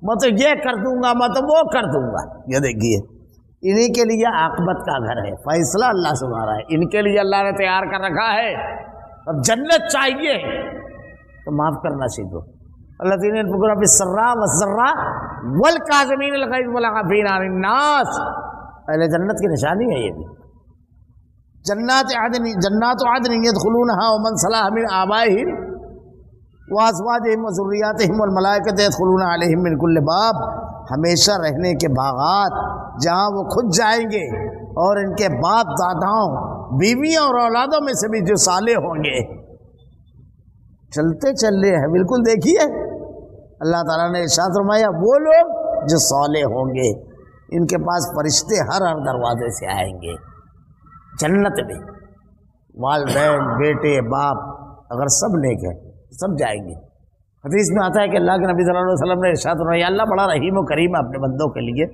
میں تو یہ کر دوں گا، میں تو وہ کر دوں گا۔ یہ دیکھیے انہی کے لیے عاقبت کا گھر ہے، فیصلہ اللہ سے ہو رہا ہے، ان کے لیے اللہ نے تیار کر رکھا ہے۔ اب جنت چاہیے تو معاف کرنا سیکھو۔ الذین ينفقون بالسراء والضراء والکاظمین الغیظ والعافین عن الناس، اہل جنت کی نشانی ہے یہ بھی۔ جنات عدن يدخلونها ومن صلح من آبائهم وازواجهم وذریاتهم والملائکۃ يدخلون علیہم من کل باب، ہمیشہ رہنے کے باغات جہاں وہ خود جائیں گے اور ان کے باپ داداؤں بیویوں اور اولادوں میں سے بھی جو صالح ہوں گے، چلتے چل رہے ہیں بالکل۔ دیکھیے اللہ تعالیٰ نے ارشاد فرمایا وہ لوگ جو صالح ہوں گے ان کے پاس فرشتے ہر دروازے سے آئیں گے جنت میں، والدین بیٹے باپ اگر سب نیک ہیں سب جائیں گے۔ حدیث میں آتا ہے کہ اللہ کے نبی صلی اللہ علیہ وسلم نے ارشاد فرمایا اللہ بڑا رحیم و کریم ہے اپنے بندوں کے لیے،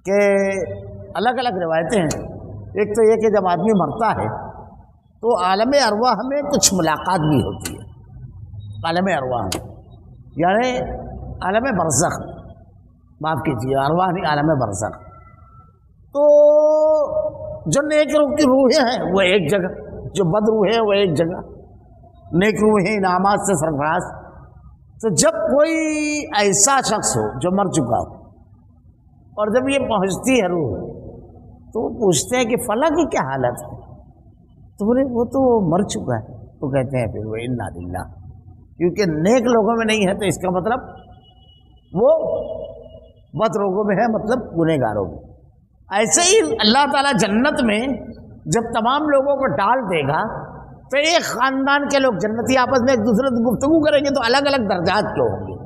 کہ الگ الگ روایتیں ہیں۔ ایک تو یہ کہ جب آدمی مرتا ہے تو عالم ارواح میں کچھ ملاقات بھی ہوتی ہے، عالم ارواح میں یعنی عالم برزخ، معاف کیجیے ارواح نہیں عالم برزخ۔ تو جو نیک روح کی روحیں ہیں وہ ایک جگہ، جو بد روحیں وہ ایک جگہ، نیک روحیں انعامات سے سرفراز۔ تو جب کوئی ایسا شخص ہو جو مر چکا ہو اور جب یہ پہنچتی ہے روح تو وہ پوچھتے ہیں کہ فلاں کی کیا حالت ہے، تو بولے وہ تو مر چکا ہے، تو کہتے ہیں پھر وہ انا للہ، کیونکہ نیک لوگوں میں نہیں ہے تو اس کا مطلب وہ بد لوگوں میں ہے، مطلب گنہگاروں میں۔ ایسے ہی اللہ تعالیٰ جنت میں جب تمام لوگوں کو ڈال دے گا تو ایک خاندان کے لوگ جنتی آپس میں ایک دوسرے سے گفتگو کریں گے تو الگ الگ درجات کیوں ہوں گے؟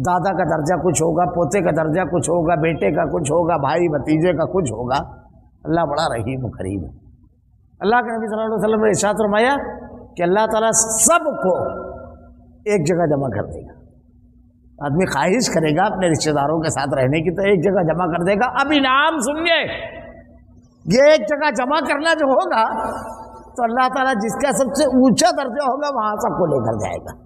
دادا کا درجہ کچھ ہوگا، پوتے کا درجہ کچھ ہوگا، بیٹے کا کچھ ہوگا، بھائی بھتیجے کا کچھ ہوگا۔ اللہ بڑا رحیم و کریم ہے۔ اللہ کے نبی صلی اللہ علیہ وسلم نے ارشاد فرمایا کہ اللہ تعالیٰ سب کو ایک جگہ جمع کر دے گا۔ آدمی خواہش کرے گا اپنے رشتہ داروں کے ساتھ رہنے کی تو ایک جگہ جمع کر دے گا۔ اب انعام سنیے، یہ ایک جگہ جمع کرنا جو ہوگا تو اللہ تعالیٰ جس کا سب سے اونچا درجہ ہوگا وہاں سب کو لے کر جائے گا۔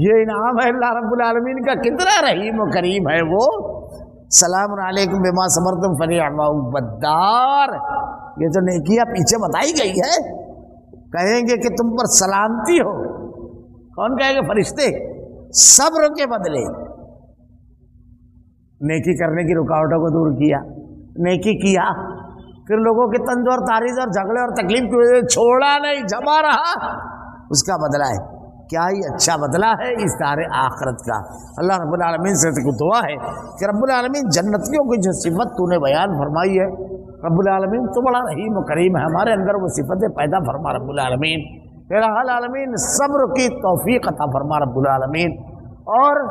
یہ انعام ہے اللہ رب العالمین کا، کتنا رحیم و کریم ہے وہ۔ سلام علیکم بما صبرتم فنعم عقبی الدار، یہ جو نیکیاں پیچھے بتائی گئی ہے، کہیں گے کہ تم پر سلامتی ہو۔ کون کہے گا؟ فرشتے۔ صبر کے بدلے نیکی کرنے کی رکاوٹوں کو دور کیا، نیکی کیا، پھر لوگوں کے طنز اور تعریض اور جھگڑے اور تکلیف کی وجہ سے چھوڑا نہیں، جمع رہا، اس کا بدلہ ہے۔ کیا ہی اچھا بدلہ ہے اس دار آخرت کا۔ اللہ رب العالمین سے دعا ہے کہ رب العالمین جنتیوں کی جو صفت تو نے بیان فرمائی ہے، رب العالمین تو بڑا رحیم و کریم ہے، ہمارے اندر وہ صفتیں پیدا فرما رب العالمین۔ پھر العالمین صبر کی توفیق عطا فرما رب العالمین، اور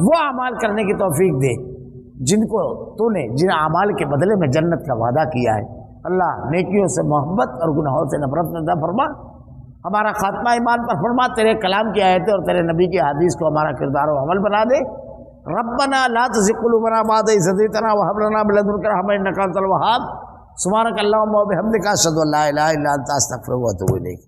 وہ اعمال کرنے کی توفیق دے جن کو تو نے جن اعمال کے بدلے میں جنت کا وعدہ کیا ہے۔ اللہ نیکیوں سے محبت اور گناہوں سے نفرت عطا فرما، ہمارا خاتمہ ایمان پر فرما، تیرے کلام کی آیتیں اور تیرے نبی کی حدیث کو ہمارا کردار و عمل بنا دے۔ ربنا لا تزغ قلوبنا بعد إذ هديتنا وهب لنا من لدنك رحمة إنك أنت الوهاب۔ سبحانك اللهم وبحمدك أشهد أن لا إله إلا أنت أستغفرك وأتوب إليك۔